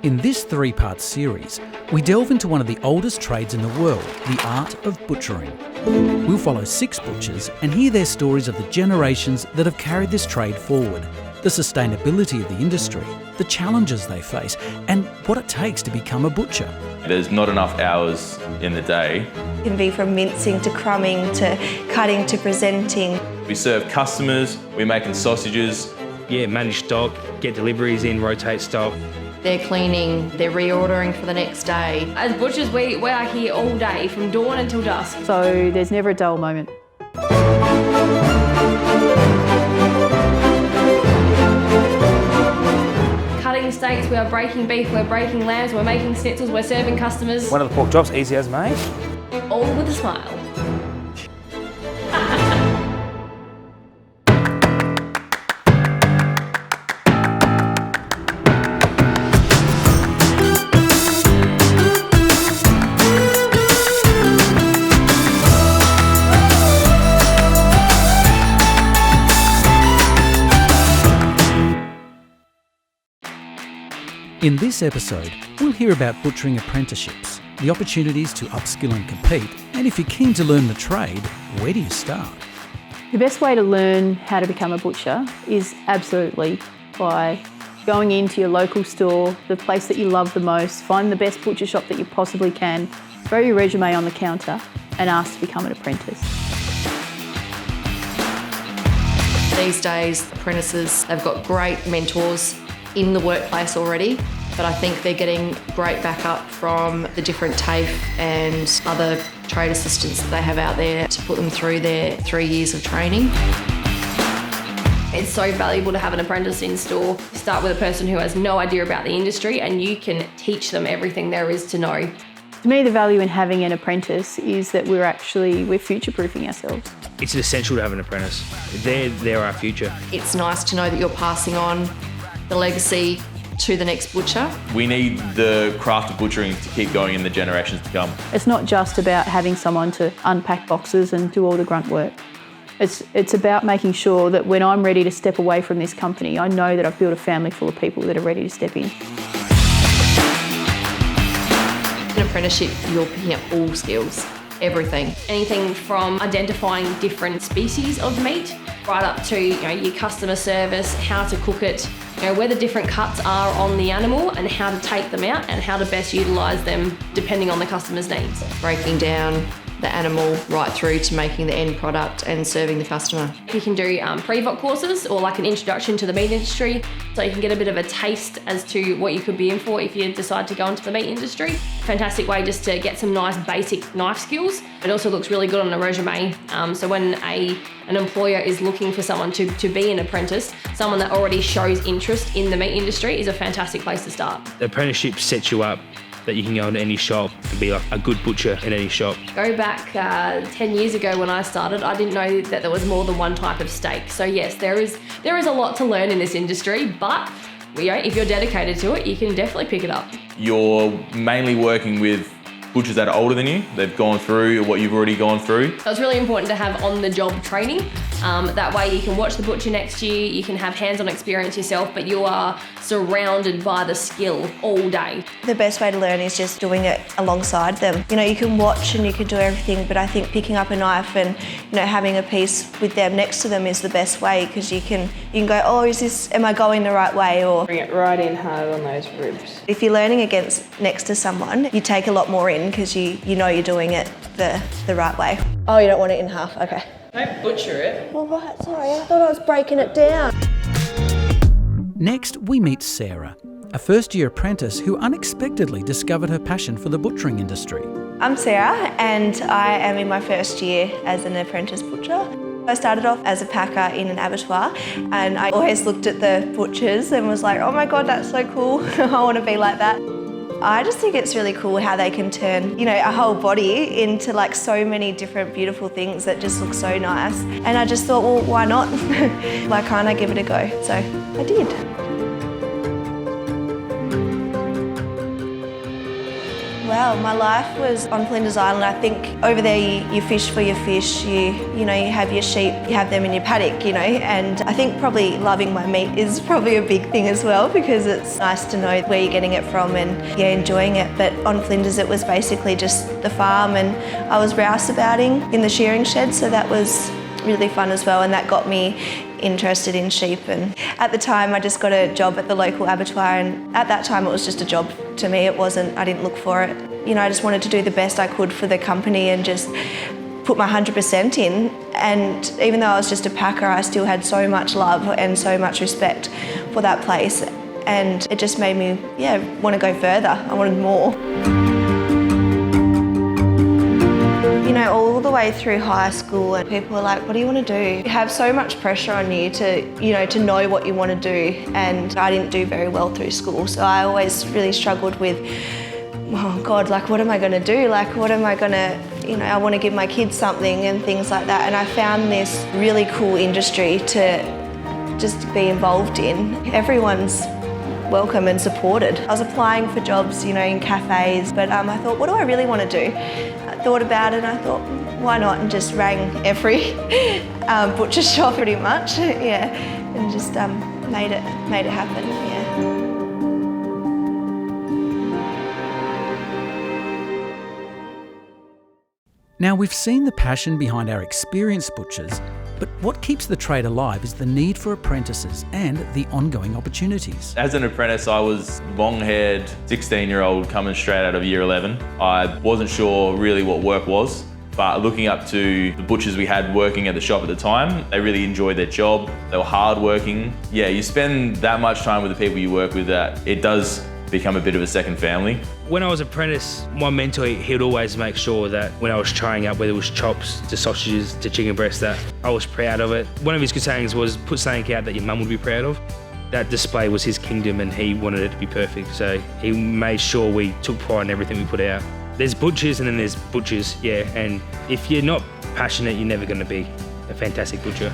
In this three-part series, we delve into one of the oldest trades in the world, the art of butchering. We'll follow 6 butchers and hear their stories of the generations that have carried this trade forward, the sustainability of the industry, the challenges they face, and what it takes to become a butcher. There's not enough hours in the day. It can be from mincing to crumbing to cutting to presenting. We serve customers, we're making sausages. Manage stock, get deliveries in, rotate stock. They're cleaning, they're reordering for the next day. As butchers, we are here all day, from dawn until dusk. So there's never a dull moment. Cutting steaks, we are breaking beef, we're breaking lambs, we're making schnitzels, we're serving customers. One of the pork chops, easy as made. All with a smile. In this episode, we'll hear about butchering apprenticeships, the opportunities to upskill and compete, and if you're keen to learn the trade, where do you start? The best way to learn how to become a butcher is absolutely by going into your local store, the place that you love the most, find the best butcher shop that you possibly can, throw your resume on the counter and ask to become an apprentice. These days, apprentices have got great mentors in the workplace already, but I think they're getting great backup from the different TAFE and other trade assistants that they have out there to put them through their 3 years of training. It's so valuable to have an apprentice in store. Start with a person who has no idea about the industry and you can teach them everything there is to know. To me, the value in having an apprentice is that we're future-proofing ourselves. It's essential to have an apprentice. They're our future. It's nice to know that you're passing on the legacy to the next butcher. We need the craft of butchering to keep going in the generations to come. It's not just about having someone to unpack boxes and do all the grunt work. It's about making sure that when I'm ready to step away from this company, I know that I've built a family full of people that are ready to step in. In an apprenticeship, you're picking up all skills, everything. Anything from identifying different species of meat right up to your customer service, how to cook it, where the different cuts are on the animal and how to take them out and how to best utilise them depending on the customer's needs. Breaking down the animal right through to making the end product and serving the customer. You can do pre-vok courses or like an introduction to the meat industry, so you can get a bit of a taste as to what you could be in for if you decide to go into the meat industry. Fantastic way just to get some nice basic knife skills. It also looks really good on a resume. So when an employer is looking for someone to be an apprentice, someone that already shows interest in the meat industry is a fantastic place to start. The apprenticeship sets you up that you can go into any shop and be like a good butcher in any shop. Go back 10 years ago when I started, I didn't know that there was more than one type of steak. So yes, there is a lot to learn in this industry, but if you're dedicated to it, you can definitely pick it up. You're mainly working with butchers that are older than you. They've gone through what you've already gone through. So it's really important to have on-the-job training. That way you can watch the butcher next to you, you can have hands-on experience yourself, but you are surrounded by the skill all day. The best way to learn is just doing it alongside them. You can watch and you can do everything, but I think picking up a knife and having a piece with them next to them is the best way, because you can go, oh, am I going the right way? Or bring it right in hard on those ribs. If you're learning next to someone, you take a lot more in because you know you're doing it the right way. Oh, you don't want it in half, okay. Don't butcher it. All right, sorry, I thought I was breaking it down. Next, we meet Sarah, a first-year apprentice who unexpectedly discovered her passion for the butchering industry. I'm Sarah and I am in my first year as an apprentice butcher. I started off as a packer in an abattoir and I always looked at the butchers and was like, oh my God, that's so cool, I want to be like that. I just think it's really cool how they can turn, a whole body into like so many different beautiful things that just look so nice. And I just thought, well, why not? Why can't I give it a go? So I did. Well, Oh, my life was on Flinders Island. I think over there you fish for your fish, you have your sheep, you have them in your paddock, and I think probably loving my meat is probably a big thing as well, because it's nice to know where you're getting it from and enjoying it. But on Flinders it was basically just the farm, and I was rouseabouting in the shearing shed, so that was really fun as well, and that got me interested in sheep. And at the time I just got a job at the local abattoir, and at that time it was just a job to me. I didn't look for it. I just wanted to do the best I could for the company and just put my 100% in. And even though I was just a packer, I still had so much love and so much respect for that place, and it just made me want to go further. I wanted more. All the way through high school, and people were like, what do you want to do? You have so much pressure on you to know what you want to do, and I didn't do very well through school, so I always really struggled with, oh God, what am I going to do? What am I going to, I want to give my kids something and things like that. And I found this really cool industry to just be involved in. Everyone's welcome and supported. I was applying for jobs, in cafes, but I thought, what do I really want to do? I thought about it and I thought, why not? And just rang every butcher shop pretty much, and just made it happen, Now, we've seen the passion behind our experienced butchers, but what keeps the trade alive is the need for apprentices and the ongoing opportunities. As an apprentice, I was long-haired, 16-year-old coming straight out of year 11. I wasn't sure really what work was, but looking up to the butchers we had working at the shop at the time, they really enjoyed their job. They were hard-working. Yeah, you spend that much time with the people you work with that it does become a bit of a second family. When I was apprentice, my mentor, he'd always make sure that when I was trying out, whether it was chops to sausages to chicken breast, that I was proud of it. One of his good sayings was, put something out that your mum would be proud of. That display was his kingdom and he wanted it to be perfect. So he made sure we took pride in everything we put out. There's butchers and then there's butchers, and if you're not passionate, you're never going to be a fantastic butcher.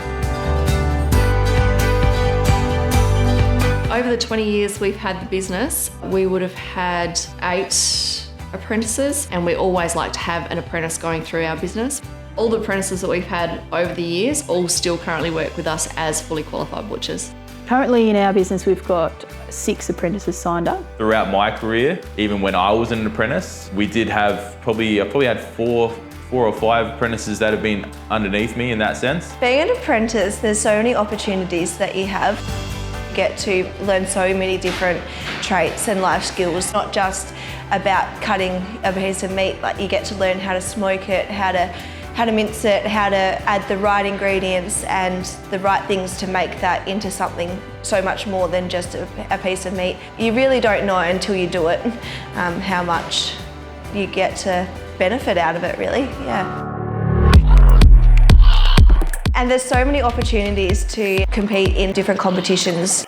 Over the 20 years we've had the business, we would have had 8 apprentices, and we always like to have an apprentice going through our business. All the apprentices that we've had over the years all still currently work with us as fully qualified butchers. Currently in our business we've got 6 apprentices signed up. Throughout my career, even when I was an apprentice, we did have I probably had 4 or 5 apprentices that have been underneath me in that sense. Being an apprentice, there's so many opportunities that you have. Get to learn so many different traits and life skills, not just about cutting a piece of meat, like you get to learn how to smoke it, how to mince it, how to add the right ingredients and the right things to make that into something so much more than just a piece of meat. You really don't know until you do it how much you get to benefit out of it, really, And there's so many opportunities to compete in different competitions.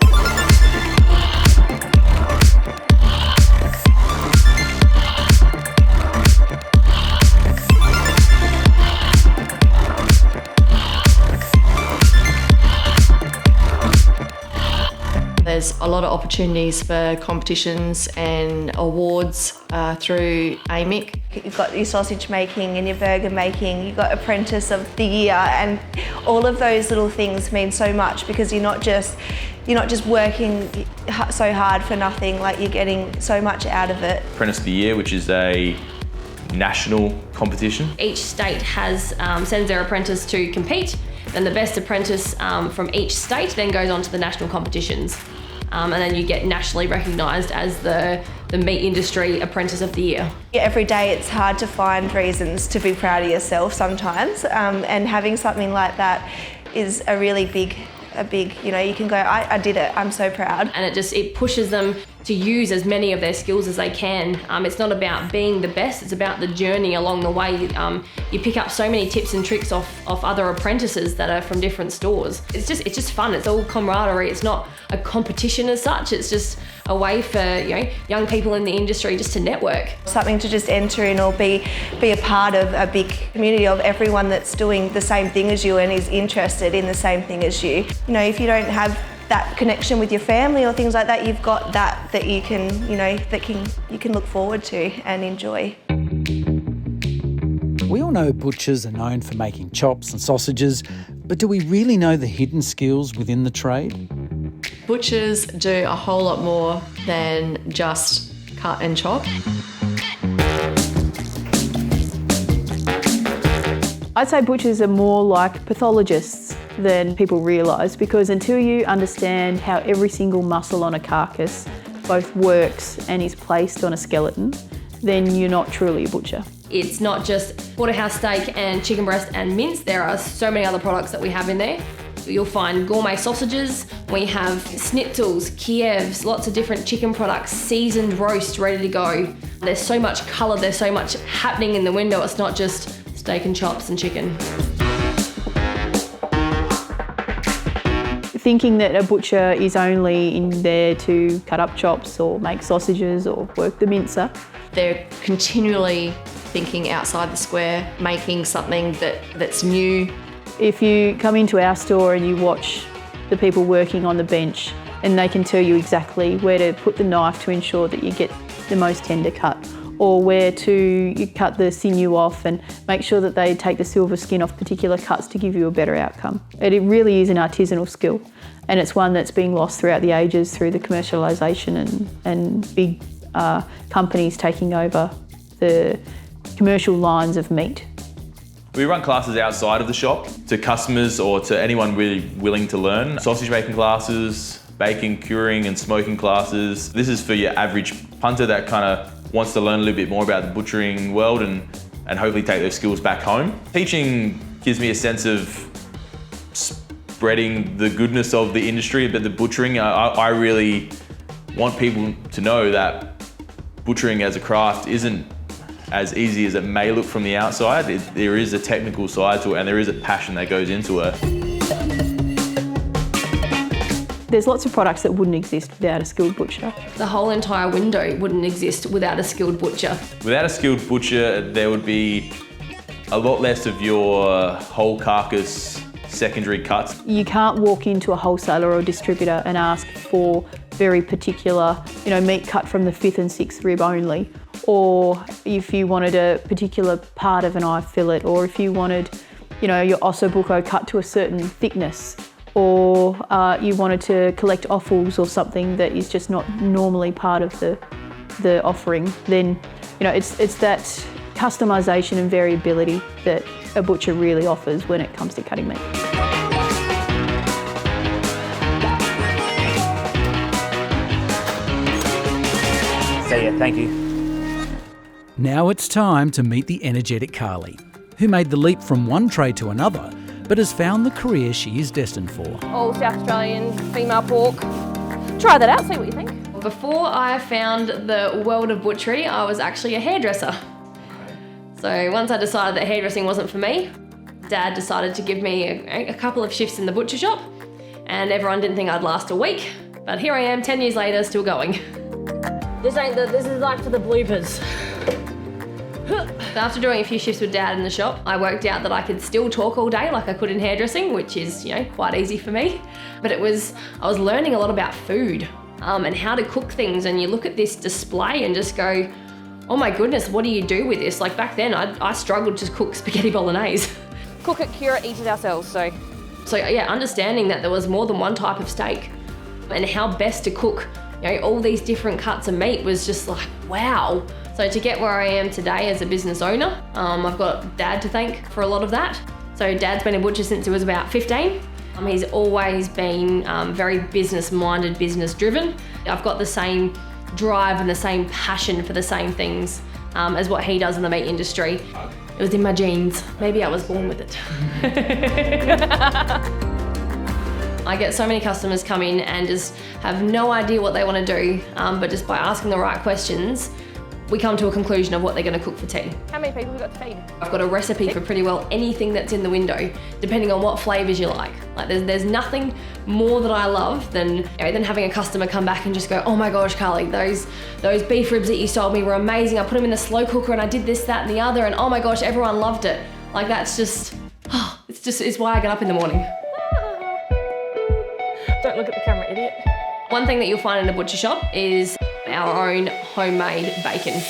There's a lot of opportunities for competitions and awards through AMIC. You've got your sausage making and your burger making, you've got Apprentice of the Year, and all of those little things mean so much because you're not just working so hard for nothing, like you're getting so much out of it. Apprentice of the Year, which is a national competition. Each state has sends their apprentice to compete, then the best apprentice from each state then goes on to the national competitions. And then you get nationally recognised as the meat industry Apprentice of the Year. Every day it's hard to find reasons to be proud of yourself sometimes, and having something like that is a really big, you can go, I did it, I'm so proud. And it pushes them to use as many of their skills as they can. It's not about being the best, it's about the journey along the way. You pick up so many tips and tricks off other apprentices that are from different stores. It's just fun, it's all camaraderie, it's not a competition as such, it's just a way for young people in the industry just to network. Something to just enter in or be a part of a big community of everyone that's doing the same thing as you and is interested in the same thing as you. If you don't have that connection with your family or things like that, you've got that you can, you can look forward to and enjoy. We all know butchers are known for making chops and sausages, but do we really know the hidden skills within the trade? Butchers do a whole lot more than just cut and chop. I'd say butchers are more like pathologists than people realise, because until you understand how every single muscle on a carcass both works and is placed on a skeleton, then you're not truly a butcher. It's not just porterhouse steak and chicken breast and mince. There are so many other products that we have in there. You'll find gourmet sausages, we have schnitzels, Kievs, lots of different chicken products, seasoned roast ready to go. There's so much colour, there's so much happening in the window. It's not just steak and chops and chicken. Thinking that a butcher is only in there to cut up chops or make sausages or work the mincer. They're continually thinking outside the square, making something that's new. If you come into our store and you watch the people working on the bench, and they can tell you exactly where to put the knife to ensure that you get the most tender cut, or where to cut the sinew off and make sure that they take the silver skin off particular cuts to give you a better outcome. It really is an artisanal skill, and it's one that's been lost throughout the ages through the commercialisation and big companies taking over the commercial lines of meat. We run classes outside of the shop to customers or to anyone really willing to learn. Sausage making classes, baking, curing and smoking classes. This is for your average punter that kind of wants to learn a little bit more about the butchering world and hopefully take those skills back home. Teaching gives me a sense of spreading the goodness of the industry, but the butchering, I really want people to know that butchering as a craft isn't as easy as it may look from the outside. There is a technical side to it and there is a passion that goes into it. There's lots of products that wouldn't exist without a skilled butcher. The whole entire window wouldn't exist without a skilled butcher. Without a skilled butcher, there would be a lot less of your whole carcass secondary cuts. You can't walk into a wholesaler or distributor and ask for very particular, meat cut from the 5th and 6th rib only, or if you wanted a particular part of an eye fillet, or if you wanted, your ossobuco cut to a certain thickness, or you wanted to collect offals or something that is just not normally part of the offering, then it's that customisation and variability that a butcher really offers when it comes to cutting meat. So yeah, thank you. Now it's time to meet the energetic Carly, who made the leap from one trade to another, but has found the career she is destined for. All South Australian female pork. Try that out, see what you think. Before I found the world of butchery, I was actually a hairdresser. So once I decided that hairdressing wasn't for me, Dad decided to give me a couple of shifts in the butcher shop, and everyone didn't think I'd last a week, but here I am 10 years later, still going. This is like for the bloopers. After doing a few shifts with Dad in the shop, I worked out that I could still talk all day like I could in hairdressing, which is, quite easy for me. But I was learning a lot about food and how to cook things, and you look at this display and just go, oh my goodness, what do you do with this? Like back then, I struggled to cook spaghetti bolognese. Cook it, cure it, eat it ourselves, so. So yeah, understanding that there was more than one type of steak and how best to cook, all these different cuts of meat was just like, wow. So to get where I am today as a business owner, I've got Dad to thank for a lot of that. So Dad's been a butcher since he was about 15. He's always been very business-minded, business-driven. I've got the same drive and the same passion for the same things as what he does in the meat industry. It was in my genes. Maybe I was born with it. I get so many customers come in and just have no idea what they want to do, but just by asking the right questions, we come to a conclusion of what they're going to cook for tea. How many people have we got to feed? I've got a recipe for pretty well anything that's in the window, depending on what flavours you like. Like there's nothing more that I love than having a customer come back and just go, oh my gosh, Carly, those beef ribs that you sold me were amazing. I put them in the slow cooker and I did this, that and the other, and oh my gosh, everyone loved it. Like that's just, it's why I get up in the morning. Don't look at the camera. open it. One thing that you'll find in a butcher shop is our own homemade bacon.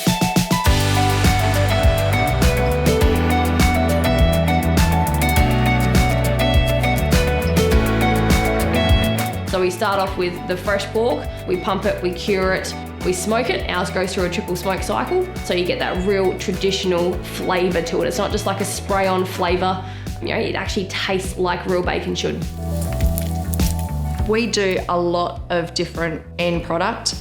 So we start off with the fresh pork, we pump it, we cure it, we smoke it. Ours goes through a triple smoke cycle, so you get that real traditional flavour to it. It's not just like a spray-on flavour. You know, it actually tastes like real bacon should. We do a lot of different end product,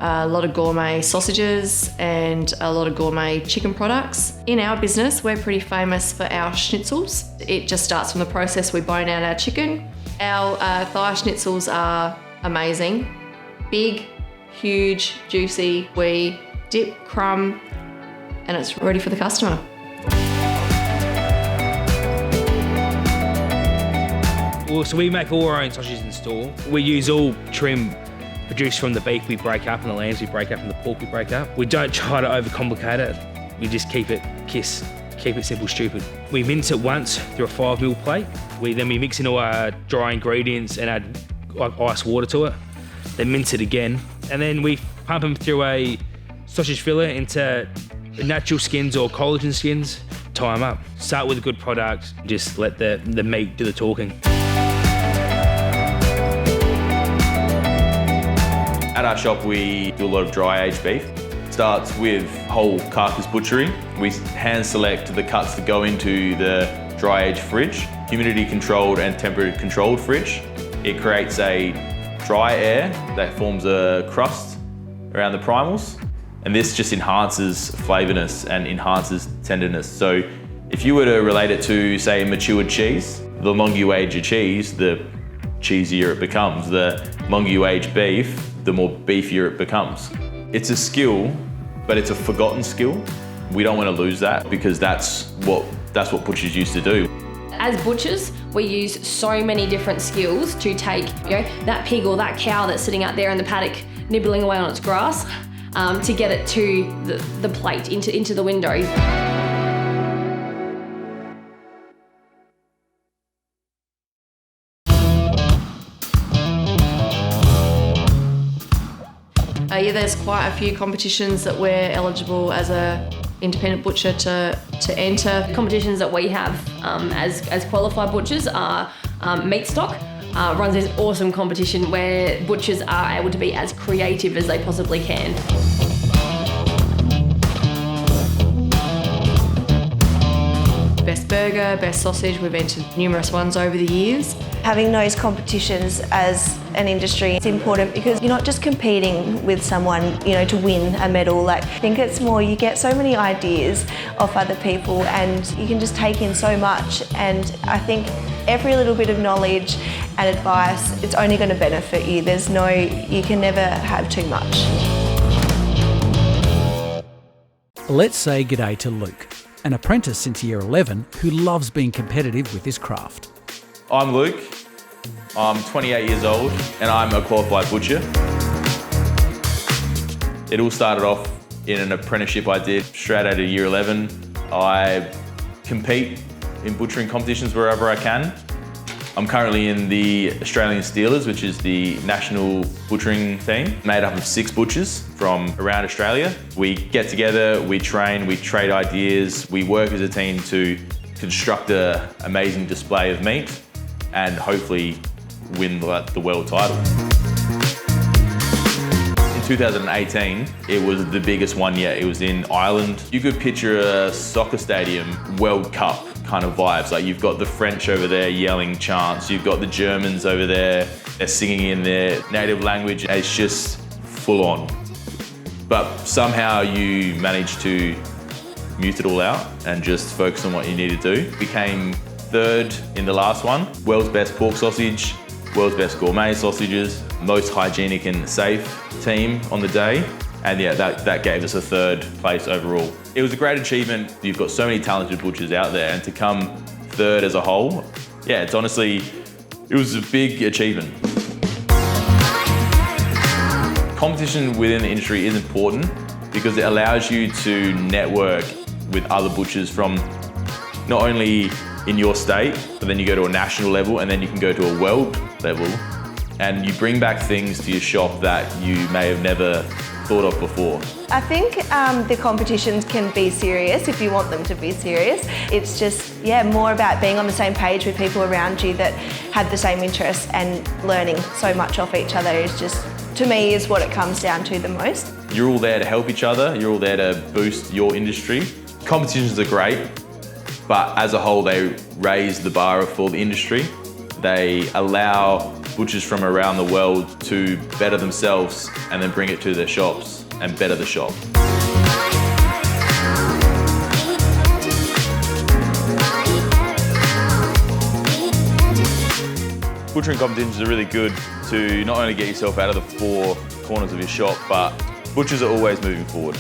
a lot of gourmet sausages and a lot of gourmet chicken products. In our business, we're pretty famous for our schnitzels. It just starts from the process we bone out our chicken. Our thigh schnitzels are amazing. Big, huge, juicy. We dip, crumb, and it's ready for the customer. Well, so we make all our own sausages in store. We use all trim produced from the beef we break up and the lambs we break up and the pork we break up. We don't try to overcomplicate it. We just keep it simple, stupid. We mince it once through a 5 mil plate. Then we mix in all our dry ingredients and add like ice water to it. Then mince it again. And then we pump them through a sausage filler into natural skins or collagen skins. Tie them up. Start with a good product. Just let the meat do the talking. At our shop, we do a lot of dry aged beef. Starts with whole carcass butchery. We hand select the cuts that go into the dry aged fridge, humidity controlled and temperature controlled fridge. It creates a dry air that forms a crust around the primals. And this just enhances flavorness and enhances tenderness. So if you were to relate it to, say, matured cheese, the longer you age your cheese, the cheesier it becomes. The longer you age beef, the more beefier it becomes. It's a skill, but it's a forgotten skill. We don't want to lose that because that's what butchers used to do. As butchers, we use so many different skills to take, that pig or that cow that's sitting out there in the paddock nibbling away on its grass, to get it to the plate, into the window. There's quite a few competitions that we're eligible as a independent butcher to enter. Competitions that we have as qualified butchers are Meat Stock. Runs this awesome competition where butchers are able to be as creative as they possibly can. Best burger, best sausage, we've entered numerous ones over the years. Having those competitions as an industry is important because you're not just competing with someone, to win a medal. I think it's more you get so many ideas off other people and you can just take in so much. And I think every little bit of knowledge and advice, it's only going to benefit you. You can never have too much. Let's say g'day to Luke, an apprentice since year 11 who loves being competitive with his craft. I'm Luke, I'm 28 years old and I'm a qualified butcher. It all started off in an apprenticeship I did straight out of year 11. I compete in butchering competitions wherever I can. I'm currently in the Australian Steelers, which is the national butchering team, made up of 6 butchers from around Australia. We get together, we train, we trade ideas, we work as a team to construct an amazing display of meat and hopefully win the world title. In 2018, it was the biggest one yet. It was in Ireland. You could picture a soccer stadium, World Cup kind of vibes. Like you've got the French over there yelling chants, you've got the Germans over there, they're singing in their native language. It's just full on. But somehow you manage to mute it all out and just focus on what you need to do. Became 3rd in the last one. World's best pork sausage, world's best gourmet sausages, most hygienic and safe team on the day. And yeah, that gave us a 3rd place overall. It was a great achievement. You've got so many talented butchers out there and to come 3rd as a whole, yeah, it was a big achievement. Competition within the industry is important because it allows you to network with other butchers from not only in your state, but then you go to a national level and then you can go to a world level. and you bring back things to your shop that you may have never thought of before. I think the competitions can be serious if you want them to be serious. It's just, more about being on the same page with people around you that have the same interests, and learning so much off each other is just, to me, is what it comes down to the most. You're all there to help each other, you're all there to boost your industry. Competitions are great, but as a whole they raise the bar for the industry. They allow butchers from around the world to better themselves and then bring it to their shops and better the shop. Butchering competitions are really good to not only get yourself out of the four corners of your shop, but butchers are always moving forward.